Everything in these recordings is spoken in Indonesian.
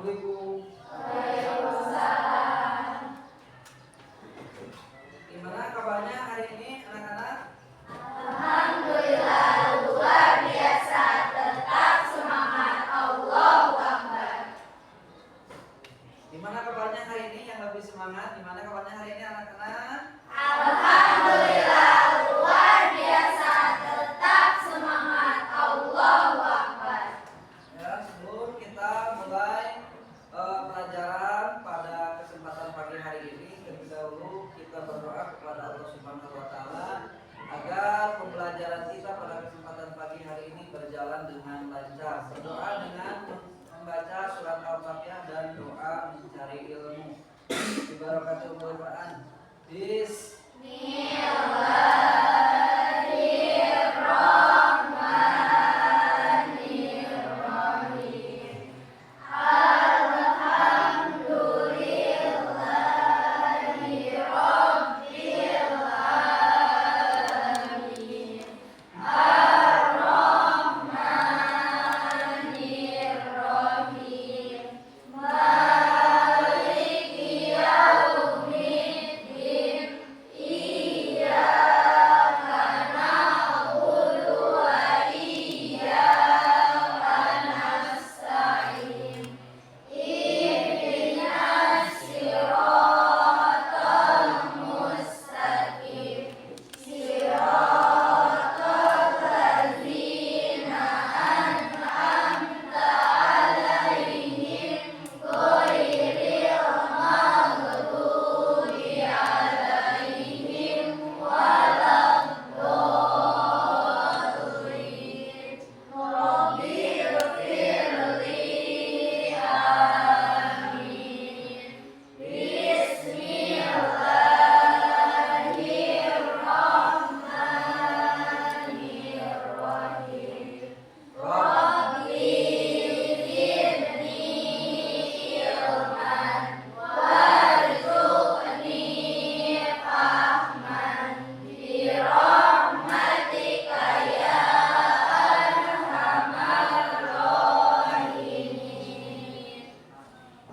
Assalamualaikum. Waalaikumsalam. Gimana kabarnya hari ini anak-anak? Alhamdulillah luar biasa, tetap semangat, Allahu Akbar. Gimana kabarnya hari ini yang lebih semangat? Gimana kabarnya hari ini anak-anak? Alhamdulillah luar biasa, tetap semangat, Allahu Akbar. Ya, sebelum kita mulai pelajaran pada kesempatan pagi hari ini, terlebih dahulu kita berdoa kepada Allah Subhanahu wa taala agar pembelajaran kita pada kesempatan pagi hari ini berjalan dengan lancar. Berdoa dengan membaca surat Al-Fatihah dan doa mencari ilmu. Bismillahirrahmanirrahim. Quran.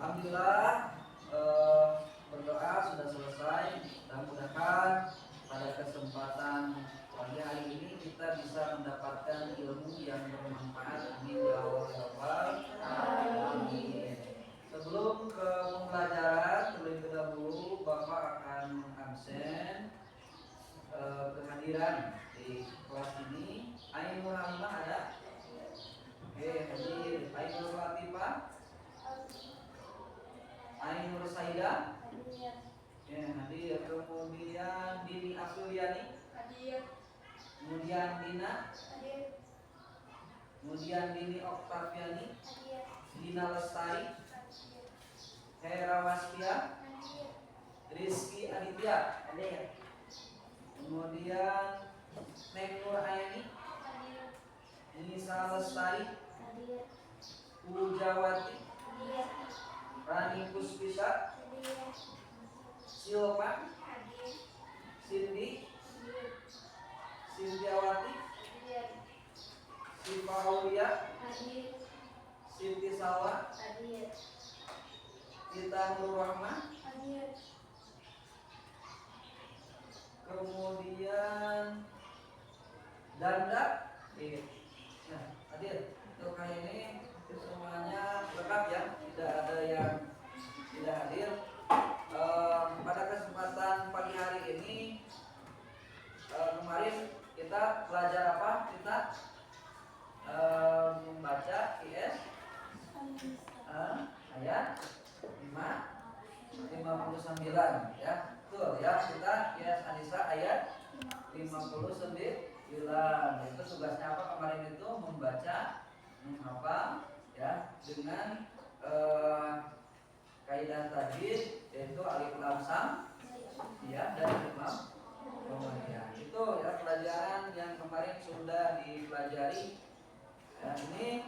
Alhamdulillah, berdoa sudah selesai dan mudah-mudahan pada kesempatan pagi hari ini kita bisa mendapatkan ilmu yang bermanfaat. Amin ya Allah ya Rabbal alamin. Sebelum ke pembelajaran, terlebih dahulu Bapak akan absen kehadiran di kelas ini. Ainul Halimah ada? Oke, hadir. Ainul Latifah, Ainul Saida, ya hadir. Kemudian Dini Afriliani, Hadir. kemudian Dina, Hadir. kemudian Dini Oktaviani, Hadir. Dina Lestari, Hera Waspia, Hadir. Rizky Aditya, hadir. Kemudian Neng Nur Ayani, Hadir. Nisa Lestari, Hadir. Pujawati, Hadir. Rani Puspita, Hadir. Silvan, Hadir. Cindy, Hadir. Sintiawati, Hadir. Siva Aulia, Hadir. Siti Salwa, Hadir. Tita Nur Rahma, Hadir. kemudian Danda, nah, hadir. Untuk kali ini semuanya lengkap ya, tidak ada yang tidak hadir. Pada kesempatan pagi hari ini kemarin kita belajar apa? Kita membaca IS ayat 59 ya. Betul ya, kita IS Anissa ayat 59. Itu tugasnya apa kemarin itu? Membaca, menghafal ya dengan kaidah tajwid yaitu alif lam sam ya dan imam kemudian itu ya pelajaran yang kemarin sudah dipelajari ya, ini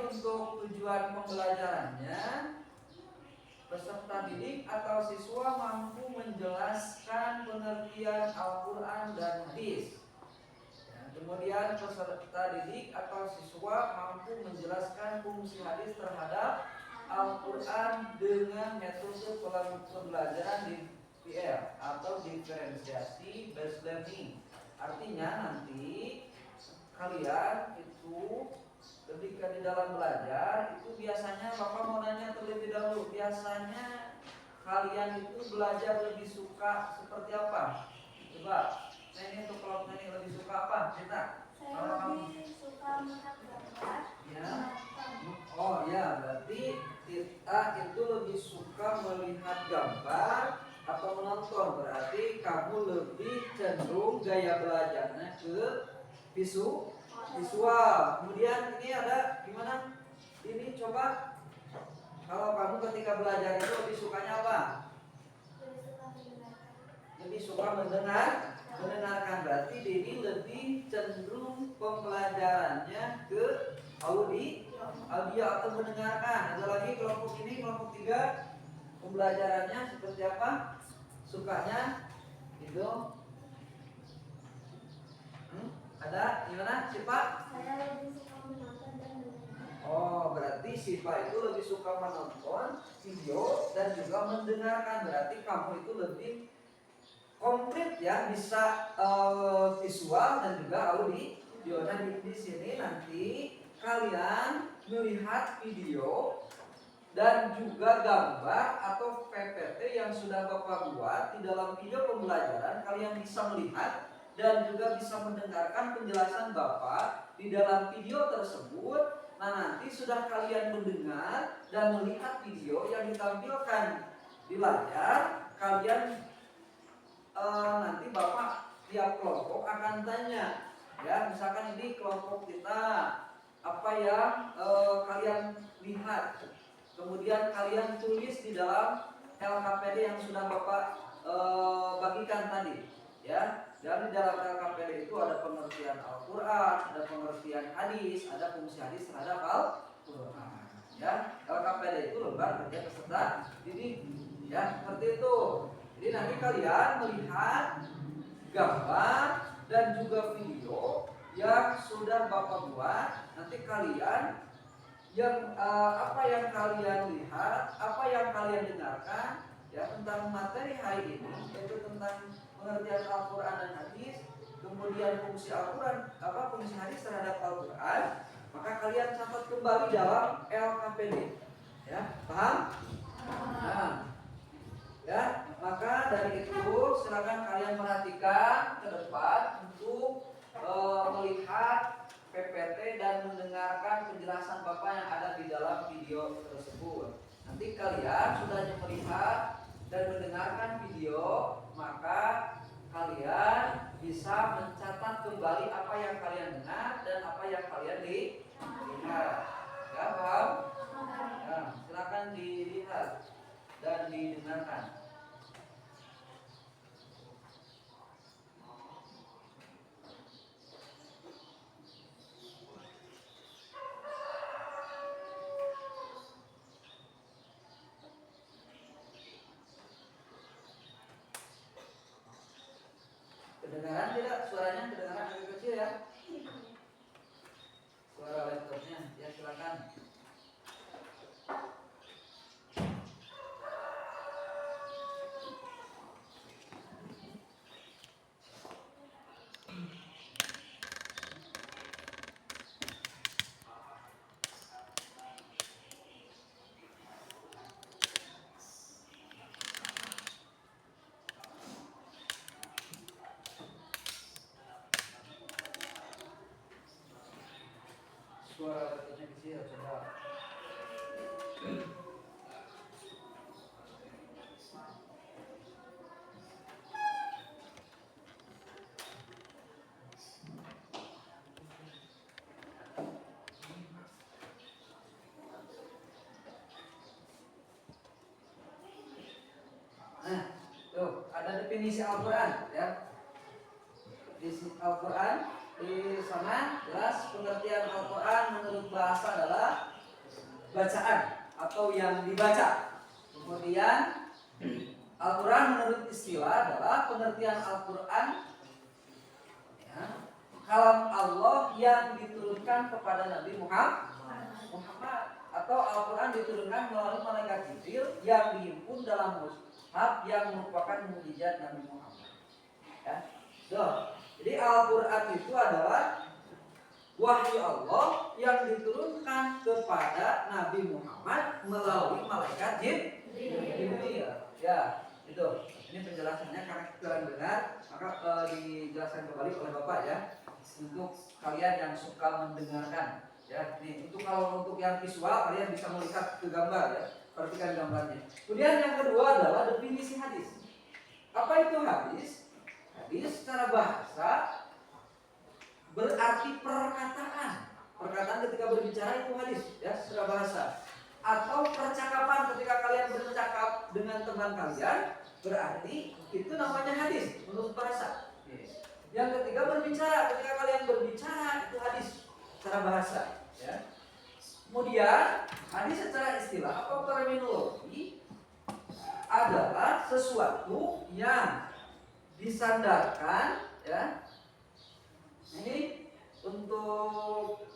untuk tujuan pembelajarannya peserta didik atau siswa mampu menjelaskan pengertian Al-Quran dan hadis. Kemudian peserta didik atau siswa mampu menjelaskan fungsi hadis terhadap Al-Quran dengan metode pembelajaran di PL atau diferensiasi based learning. Artinya nanti kalian itu ketika di dalam belajar itu biasanya Bapak mau nanya terlebih dahulu, biasanya kalian itu belajar lebih suka seperti apa? Coba, ini untuk kelompok ini lebih suka apa? Kita? Saya lebih suka melihat gambar. Ya. Oh ya, berarti kita itu lebih suka melihat gambar atau menonton. Berarti kamu lebih cenderung gaya belajarnya ke visual. Kemudian ini ada gimana? Ini coba kalau kamu ketika belajar itu lebih sukanya apa? Lebih suka mendengarkan. Berarti ini lebih cenderung pembelajarannya ke audio atau mendengarkan. Ada lagi kelompok ini, kelompok 3, pembelajarannya seperti apa? Sukanya itu ada gimana Sipa? Saya lebih suka menonton dan mendengar. Oh, berarti Sipa itu lebih suka menonton video dan juga mendengarkan. Berarti kamu itu lebih komplit ya, bisa visual dan juga audio. Nah di sini nanti kalian melihat video dan juga gambar atau PPT yang sudah Bapak buat di dalam video pembelajaran. Kalian bisa melihat dan juga bisa mendengarkan penjelasan Bapak di dalam video tersebut. Nah nanti sudah kalian mendengar dan melihat video yang ditampilkan di layar, kalian nanti Bapak tiap kelompok akan tanya ya, misalkan ini kelompok kita apa yang kalian lihat, kemudian kalian tulis di dalam LKPD yang sudah Bapak bagikan tadi ya. Dan di dalam LKPD itu ada pengertian Al-Quran, ada pengertian hadis, ada fungsi hadis terhadap Al-Quran ya. LKPD itu lembar kerja peserta didik ya, seperti itu. Jadi nanti kalian melihat gambar dan juga video yang sudah Bapak buat. Nanti kalian yang apa yang kalian lihat, apa yang kalian dengarkan ya tentang materi hari ini, yaitu tentang pengertian Al-Quran dan hadis, kemudian fungsi Al-Quran, fungsi hadis terhadap Al-Quran, maka kalian catat kembali dalam LKPD ya, paham? Nah, ya, maka dari itu silakan kalian perhatikan ke depan untuk melihat PPT dan mendengarkan penjelasan Bapak yang ada di dalam video tersebut. Nanti kalian sudah melihat dan mendengarkan video, maka kalian bisa mencatat kembali apa yang kalian dengar dan apa yang kalian lihat. Ya, paham? Ya, silakan dilihat dan didengarkan. Kedengaran tidak? Suaranya kedengaran agak kecil ya? Suara laptopnya, ya silakan. Suara laptopnya kecil, coba. Nah, tuh ada definisi Al-Quran ya. Definisi Al-Quran di sana jelas, pengertian Al-Quran menurut bahasa adalah bacaan atau yang dibaca. Kemudian Al-Quran menurut istilah adalah pengertian Al-Quran ya, kalam Allah yang diturunkan kepada Nabi Muhammad. atau Al-Quran diturunkan melalui malaikat Jibril yang dihimpun dalam mushaf yang merupakan mukjizat Nabi Muhammad. Ya. Jadi Al-Quran itu adalah wahyu Allah yang diturunkan kepada Nabi Muhammad melalui malaikat Jibril. Ya, itu. Ini penjelasannya karena kurang dengar, maka dijelaskan kembali oleh Bapak ya. Untuk kalian yang suka mendengarkan, ya. Nih, untuk yang visual kalian bisa melihat ke gambar ya. Perhatikan gambarnya. Kemudian yang kedua adalah definisi hadis. Apa itu hadis? Hadis secara bahasa berarti perkataan. Perkataan ketika berbicara itu hadis ya secara bahasa. Atau percakapan ketika kalian bercakap dengan teman kalian, berarti itu namanya hadis menurut bahasa. Yang ketiga berbicara, ketika kalian berbicara itu hadis secara bahasa ya. Kemudian hadis secara istilah atau terminologi adalah sesuatu yang disandarkan ya. Ini untuk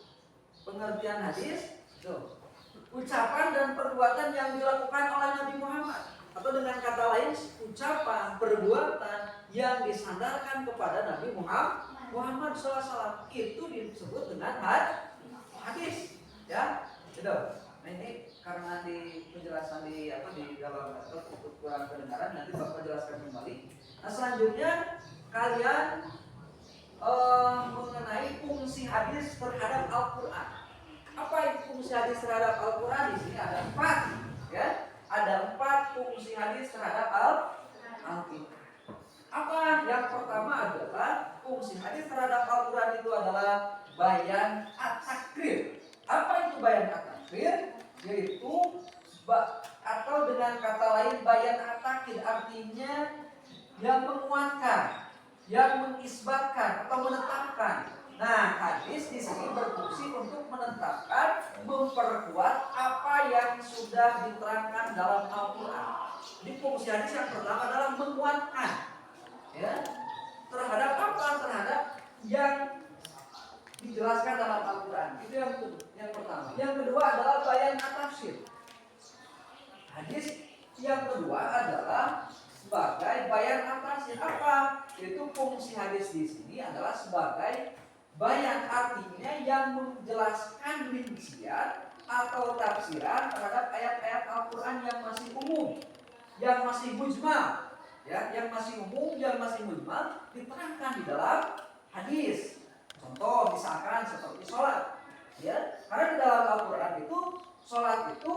pengertian hadis, tuh, ucapan dan perbuatan yang dilakukan oleh Nabi Muhammad, atau dengan kata lain ucapan perbuatan yang disandarkan kepada Nabi Muhammad SAW itu disebut dengan hadis, ya, gitu. Nah ini karena di penjelasan di dalam kurang kedengaran, nanti Bapak jelaskan kembali. Nah selanjutnya kalian mengenai fungsi hadis terhadap Al-Quran. Apa itu fungsi hadis terhadap Al-Quran? Di sini ada 4, ya. Ada 4 fungsi hadis terhadap Al-Quran. Apa? Yang pertama adalah fungsi hadis terhadap Al-Quran itu adalah bayan at-takrir. Apa itu bayan at-takrir? Yaitu atau dengan kata lain bayan at-takir, artinya yang menguatkan, yang mengisbatkan atau menetapkan. Nah, hadis di sini berfungsi untuk menetapkan, memperkuat apa yang sudah diterangkan dalam Al-Quran. Jadi fungsi hadis yang pertama adalah menguatkan, ya, terhadap apa? Terhadap yang dijelaskan dalam Al-Quran. Itu yang pertama. Yang kedua adalah bayan at-tafsir. Hadis yang kedua adalah sebagai bayan at-tafsir. Apa? Yaitu fungsi hadis di sini adalah sebagai bayan, artinya yang menjelaskan rincian atau tafsiran terhadap ayat-ayat Al-Quran yang masih umum, yang masih mujmal, ya, yang masih umum, yang masih mujmal diterangkan di dalam hadis. Contoh misalkan seperti sholat, ya, karena di dalam Al-Quran itu sholat itu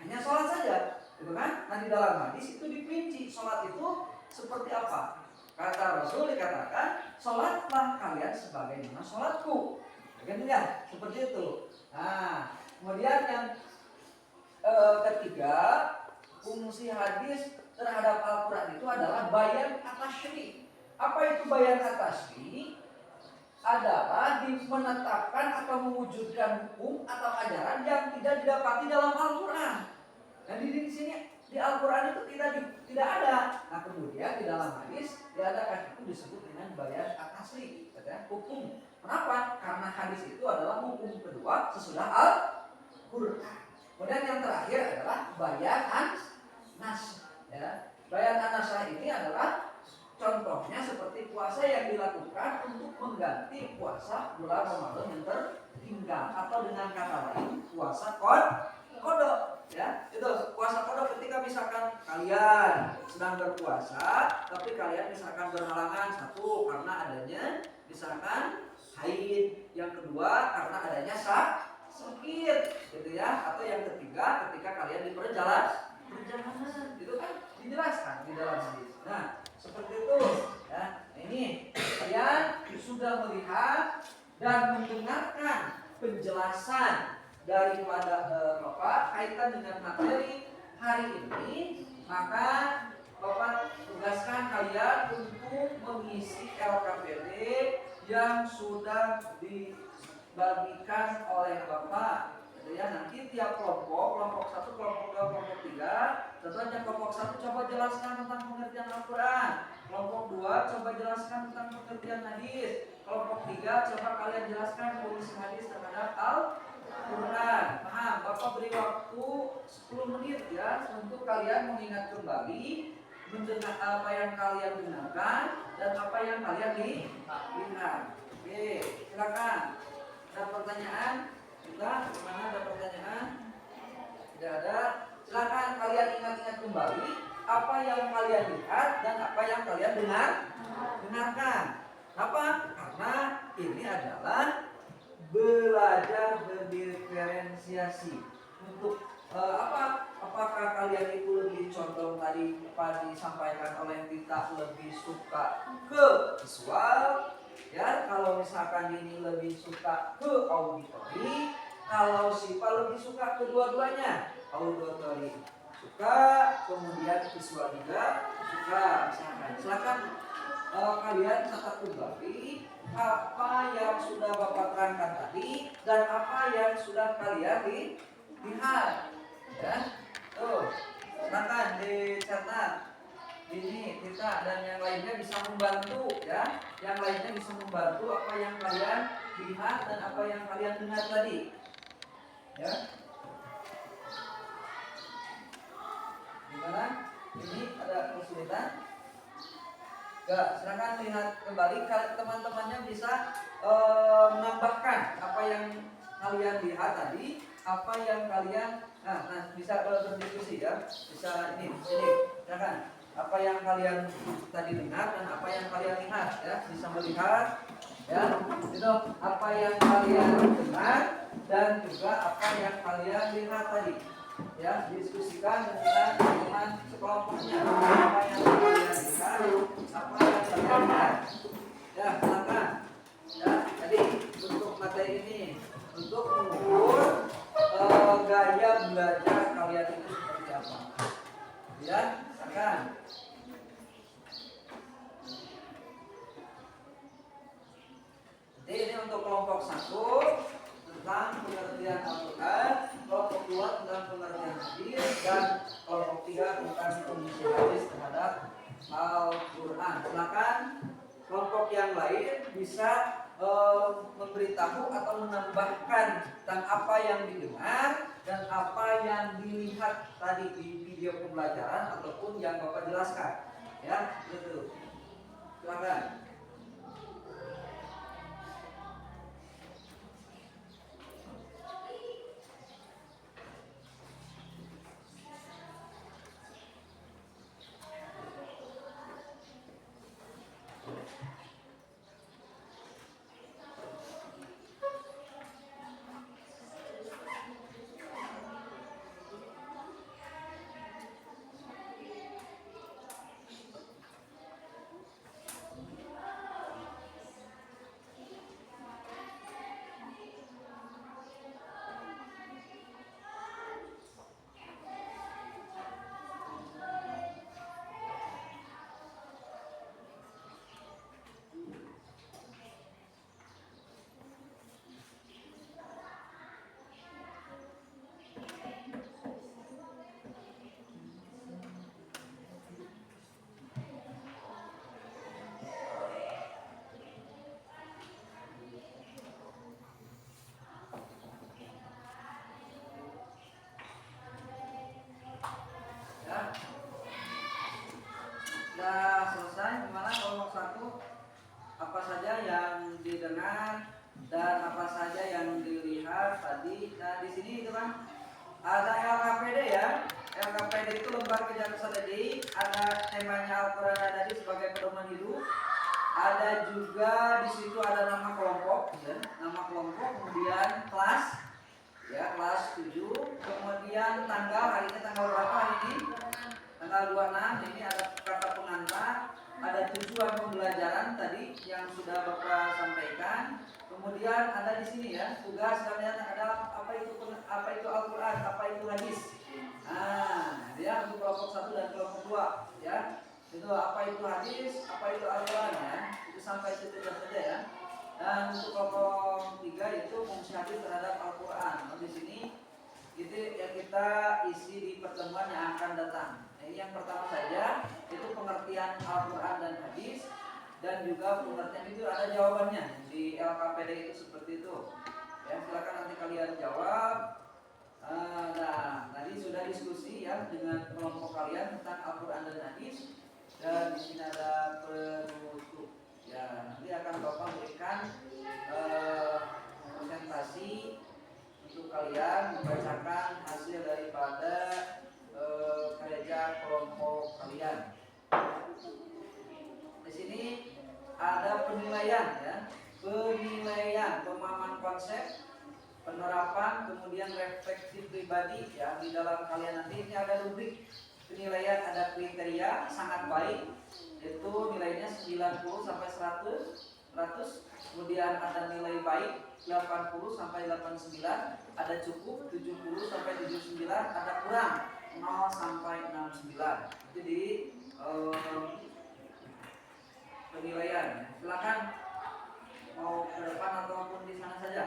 hanya sholat saja, gitu kan? Nah di dalam hadis itu diperinci sholat itu seperti apa. Kata Rasul dikatakan, sholatlah kalian sebagaimana sholatku, kan ya? Seperti itu. Nah, kemudian yang ketiga, fungsi hadis terhadap Al-Quran itu adalah bayan at-tashri'. Apa itu bayan at-tashri'? Adalah menetapkan atau mewujudkan hukum atau ajaran yang tidak didapati dalam Al-Quran. Dan di sini di Al-Quran itu tidak ada. Nah kemudian di dalam hadis diadakan, itu disebut dengan bayan at-tashri', hukum. Kenapa? Karena hadis itu adalah hukum kedua sesudah Al-Quran. Kemudian yang terakhir adalah bayan an-nas. Ya. Bayan an-nas ini adalah contohnya seperti puasa yang dilakukan untuk mengganti puasa bulan Ramadan yang tertinggal, atau dengan kata lain puasa kodok, ya. Itu puasa kodok ketika misalkan kalian sedang berpuasa tapi kalian misalkan berhalangan, satu karena adanya misalkan haid, yang kedua karena adanya sakit, gitu ya, atau yang ketiga ketika kalian di perjalanan, itu kan dijelaskan di dalam hadis. Nah seperti itu ya. Ini kalian sudah melihat dan mendengarkan penjelasan daripada Bapak kaitan dengan materi hari ini, maka Bapak tugaskan kalian untuk mengisi LKPD yang sudah dibagikan oleh Bapak. Ya, nanti tiap kelompok 1, kelompok 2, kelompok 3, contohnya kelompok 1 coba jelaskan tentang pengertian Al-Quran, kelompok 2 coba jelaskan tentang pengertian hadis, kelompok 3 coba kalian jelaskan fungsi hadis terhadap Al-Quran. Paham Bapak? beri waktu 10 menit ya untuk kalian mengingat kembali mendengar apa yang kalian dengarkan dan apa yang kalian lihat. Oke, silakan. Ada pertanyaan? Juga, mana ada pertanyaan? Tidak ada. Silakan kalian ingat-ingat kembali apa yang kalian lihat dan apa yang kalian dengarkan. Apa? Karena ini adalah belajar berdiferensiasi untuk apa? Apakah kalian itu lebih condong tadi apa disampaikan oleh Tita lebih suka ke visual, ya? Kalau misalkan ini lebih suka ke auditori, kalau Sipa lebih suka kedua-duanya, auditori suka, kemudian visual juga suka, misalkan. Silakan kalian catat kembali apa yang sudah Bapak terangkan tadi dan apa yang sudah kalian lihat, ya. Tuh, silakan dicatat. Ini kita dan yang lainnya bisa membantu, ya. Yang lainnya bisa membantu apa yang kalian lihat dan apa yang kalian dengar tadi, ya. Gimana? Ini ada kesulitan? Enggak, silakan lihat kembali. Teman-temannya bisa menambahkan apa yang kalian lihat tadi, apa yang kalian bisa berdiskusi ya. Bisa ini, silakan. Apa yang kalian tadi dengar dan apa yang kalian lihat ya, bisa melihat ya. Itu apa yang kalian dengar dan juga apa yang kalian lihat tadi. Ya, diskusikan dengan teman sekelompoknya apa yang kalian lihat, apa yang kalian lihat. Ya, silakan. Ya, jadi untuk materi ini untuk mengukur gaya belajar kalian itu seperti apa. Ya, silakan. Jadi ini untuk kelompok 1 tentang pengertian Al-Quran, kelompok 2 tentang pengertian hadis, dan kelompok 3 tentang kondisi hadis terhadap Al-Quran. Silakan kelompok yang lain bisa memberitahu atau menambahkan tentang apa yang didengar dan apa yang dilihat tadi di video pembelajaran ataupun yang Bapak jelaskan. Ya, betul. Silakan. Sudah selesai. Gimana kelompok 1? Apa saja yang didengar dan apa saja yang dilihat tadi. Nah, di sini teman ada LKPD ya. LKPD itu lembar kerja tadi. Ada temanya Al-Quran tadi sebagai pedoman hidup. Ada juga di situ ada nama kelompok, ya. Nama kelompok, kemudian kelas, ya kelas 7. Kemudian tanggal, hari ini tanggal berapa hari ini? Tanggal 26, ini ada kata pengantar, ada tujuan pembelajaran tadi yang sudah Bapak sampaikan. Kemudian ada di sini ya, tugas kalian adalah apa itu Al-Quran, apa itu hadis. Nah, dia untuk kelompok 1 dan kelompok 2 ya. Itu apa itu hadis, apa itu Al-Quran ya. Itu sampai situ saja ya. Dan untuk kelompok 3 itu fungsi hadis terhadap Al-Quran. Nah, di sini itu yang kita isi di pertemuan yang akan datang. Yang pertama saja itu pengertian Al-Quran dan hadis, dan juga pengertian itu ada jawabannya di LKPD itu seperti itu. Ya, silakan nanti kalian jawab. diskusi ya dengan kelompok kalian tentang Al-Quran dan Hadis, dan di sini ada penutup. Ya, nanti akan Bapak berikan presentasi untuk kalian membacakan hasil daripada kerja kelompok kalian. Di sini ada penilaian ya, penilaian pemahaman konsep, penerapan, kemudian refleksi pribadi ya. Di dalam kalian nanti ini ada rubrik penilaian, ada kriteria sangat baik, itu nilainya 90 sampai 100. Kemudian ada nilai baik 80 sampai 89, ada cukup 70 sampai 79, ada kurang 0 sampai 69. Jadi penilaian. Silakan mau ke depan ataupun di sana saja.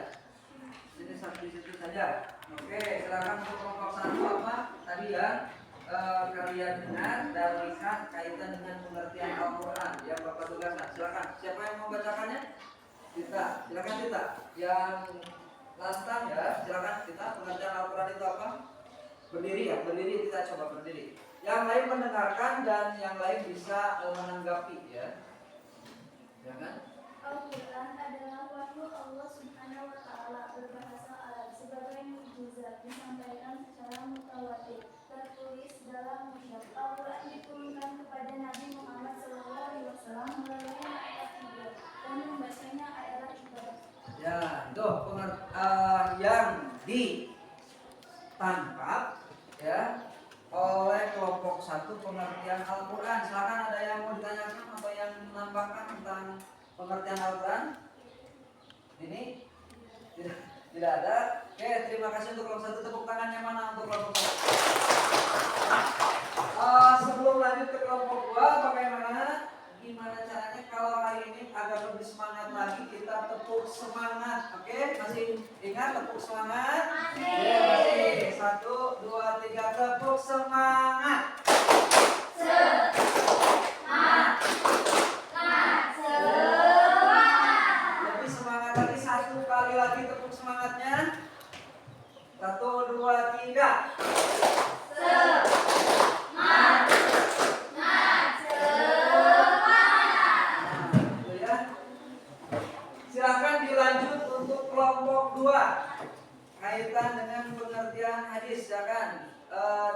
Ini di situ saja. Oke, silakan untuk kelompok satu apa tadi ya kalian dengar dan lihat kaitan dengan pengertian Al-Quran. Ya Bapak tugaskan. Silakan. Siapa yang mau bacakannya? Kita. Silakan kita. Yang lantang ya. Silakan kita. Pengertian Al-Quran itu apa? Berdiri ya. Berdiri kita coba berdiri. Yang lain mendengarkan dan yang lain bisa menanggapi ya. Silakan. Al-Quran adalah wahyu Allah Subhanahu wa Ta'ala berbahasa Arab sebagai mukjizat disampaikan secara mutawatir, tertulis dalam mushaf. Al-Quran diturunkan kepada Nabi Muhammad SAW melalui malaikat Jibril dan membacanya adalah ibadah. Ya, itu yang ditangkap ya oleh kelompok satu pengertian Al-Quran. Silakan ada yang mau ditanyakan atau yang menambahkan tentang pengertian Al-Quran? Ini tidak ada. Oke, terima kasih untuk kelompok satu. Tepuk tangan yang mana untuk kelompok satu? Sebelum lanjut ke kelompok dua, bagaimana? Gimana caranya kalau hari ini agar lebih semangat lagi kita tepuk semangat? Oke, masih ingat tepuk semangat? Ya, masih. 1, 2, 3, tepuk semangat. Lebih semangat lagi, 1 kali lagi tepuk semangatnya. 1, 2, 3. Silakan dilanjut untuk kelompok 2 kaitan dengan pengertian hadis. Silakan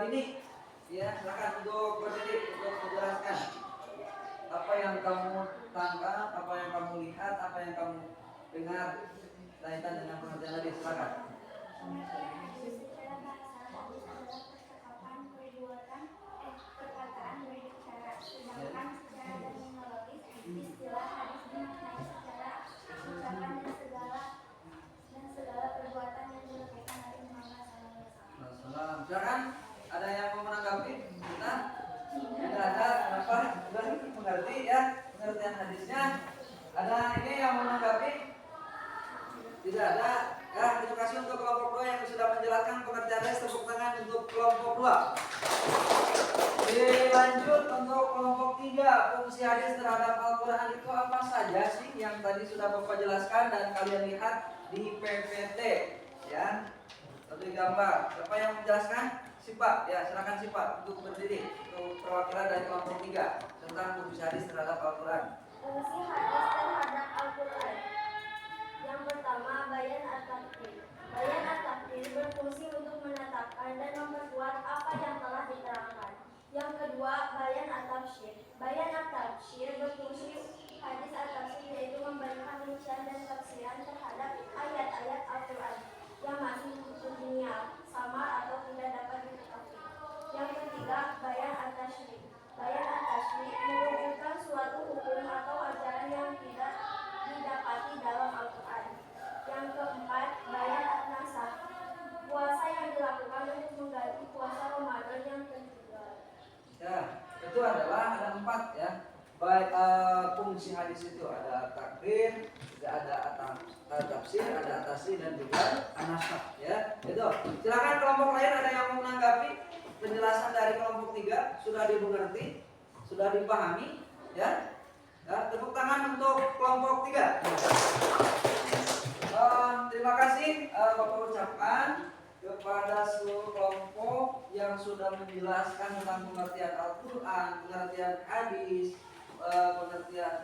Dini ya, silakan untuk berdiri untuk menjelaskan apa yang kamu tangkap, apa yang kamu lihat, apa yang kamu dengar kaitan dengan pengertian hadis. Silakan. Secara bahasa hadis adalah percakapan, perkataan, berbicara. Sedangkan secara terminologis istilah hadis dimaknai secara ucapan dan segala perbuatan yang dilakukan Nabi Muhammad SAW. Silakan, ada yang mau menanggapi? Kita tidak ada. Kenapa? Sudah mengerti ya pengertian hadisnya. Ada ini yang mau menanggapi? Tidak ada. Ya, terima kasih untuk kelompok 2 yang sudah menjelaskan pengertian hadis. Tepuk tangan untuk kelompok 2. Dilanjut untuk kelompok 3, fungsi hadis terhadap Al-Quran itu apa saja sih yang tadi sudah Bapak jelaskan dan kalian lihat di PPT ya. Satu gambar. Siapa yang menjelaskan? Sipak ya, silakan Sipak untuk berdiri untuk perwakilan dari kelompok 3 tentang fungsi hadis terhadap Al-Quran. Fungsi hadis terhadap Al-Quran. Yang pertama, bayan at-tafsir. Bayan at-tafsir berfungsi untuk menetapkan dan memperkuat apa yang telah diterangkan. Yang kedua, bayan at-tafsir. Bayan at-tafsir berfungsi hadis at-tafsir yaitu memberikan rincian dan tafsiran terhadap ayat-ayat Al-Quran yang masih dunia, samar atau tidak dapat diketahui. Yang ketiga, bayan at-tashri'. Bayan at-tashri' menunjukkan suatu hukum atau ajaran yang tidak didapati dalam Al-Quran. Yang keempat, bayan at-nasakh. Puasa yang dilakukan untuk mengganti puasa Ramadan yang kedua. Ya, itu adalah ada 4 ya. Baik fungsi hadis itu ada takbir, ada tafsir, ada tafsir dan juga an-nasakh ya. Itu. Silakan kelompok lain ada yang mau menanggapi penjelasan dari kelompok 3 sudah dimengerti, sudah dipahami ya. Ya, tepuk tangan untuk kelompok 3. Terima kasih Bapak ucapkan kepada seluruh kelompok yang sudah menjelaskan tentang pengertian Al-Quran, pengertian hadis, pengertian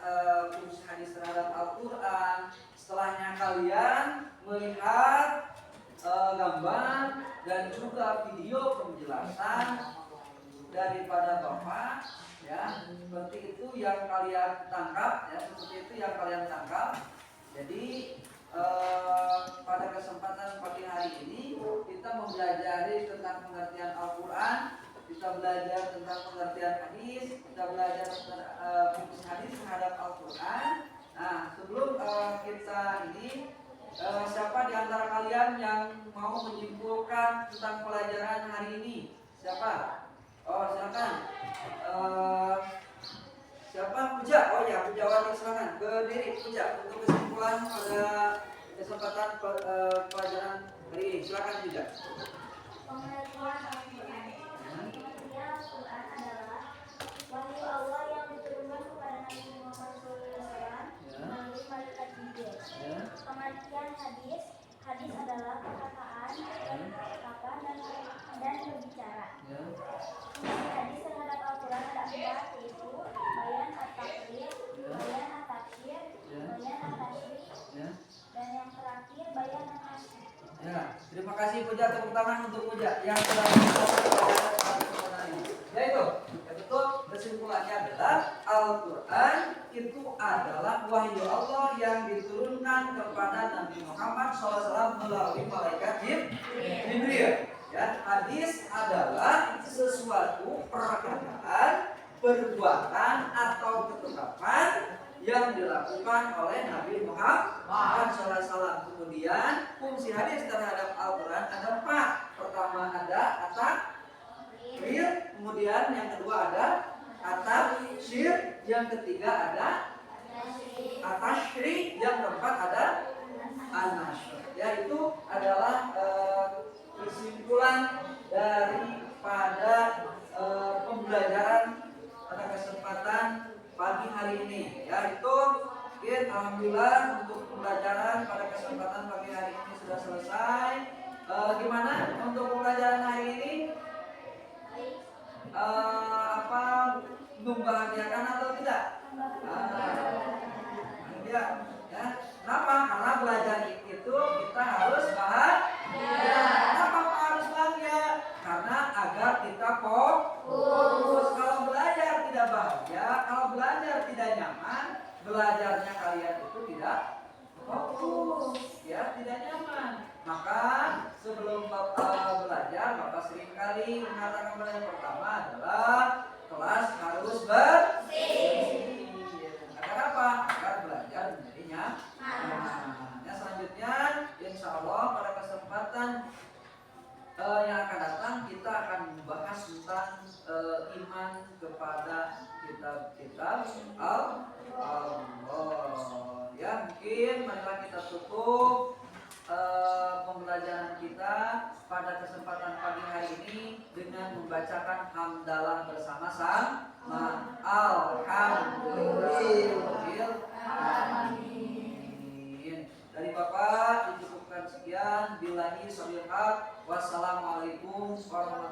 fungsi hadis terhadap Al-Quran. Setelahnya kalian melihat gambar dan juga video penjelasan daripada Bapak, ya, seperti itu yang kalian tangkap, ya, seperti itu yang kalian tangkap. Jadi pada kesempatan pagi hari ini kita mempelajari tentang pengertian Al-Quran, kita belajar tentang pengertian hadis, kita belajar tentang fungsi hadis terhadap Al-Quran. Nah, sebelum kita ini, siapa di antara kalian yang mau menyimpulkan tentang pelajaran hari ini? Siapa? Oh, silakan. Siapa? Puja. Oh ya, Pujawati, silakan. Berdiri, Puja, untuk kesimpulan pada kesempatan pelajaran hari ini. Silakan Puja. Pengertian Al-Quran. Pengertian Al-Quran adalah wahyu Allah yang diturunkan kepada Nabi Muhammad SAW melalui malaikat Jibril. Pengertian hadis. Hadis adalah perkataan, percakapan, dan berbicara. Fungsi hadis terhadap Al-Quran ada 4, yaitu bayan at-tafsir, bayan at-tafsir, bayan at-tashri', dan yang terakhir bayan at-tashri'. Ya, terima kasih Puja, tepuk tangan untuk Puja yang telah menyampaikan ini. Yaitu, betul kesimpulannya adalah Al-Quran itu adalah wahyu Allah yang diturunkan kepada Nabi Muhammad SAW melalui malaikat Jibril. Ya, hadis adalah sesuatu perkataan, perbuatan atau ketetapan yang dilakukan oleh Nabi Muhammad SAW. Kemudian fungsi hadis terhadap Al-Quran ada 4. Pertama ada at-tafsir, kemudian yang kedua ada at-tafsir, yang ketiga ada at-tashri', yang keempat ada an-nashr. Ya, itu adalah kesimpulan daripada pembelajaran pada kesempatan pagi hari ini. Ya, itu alhamdulillah untuk pembelajaran pada kesempatan pagi hari ini sudah selesai. Gimana untuk pembelajaran hari ini? Membahagiakan atau tidak? Tidak. Ya. Kenapa? Karena belajar itu kita harus bahagia. Kenapa harus bahagia? Karena agar kita fokus. Kalau belajar tidak bahagia, kalau belajar tidak nyaman, belajarnya kalian itu tidak fokus, ya, tidak nyaman. Maka sebelum Bapak belajar, Bapak seringkali mengatakan yang pertama adalah kelas harus bersih. Agar apa? Agar belajar menjadi nyaman. Ya, selanjutnya, insya Allah pada kesempatan yang akan datang kita akan membahas tentang iman kepada kitab-kitab Allah. Ya, mungkin marilah kita tutup pembelajaran kita pada kesempatan pagi hari ini dengan membacakan hamdalah bersama-sama. Alhamdulillah. Amin. Dari Bapak dicukupkan sekian. Billahi sholihat. Wassalamualaikum warahmatullahi wabarakatuh.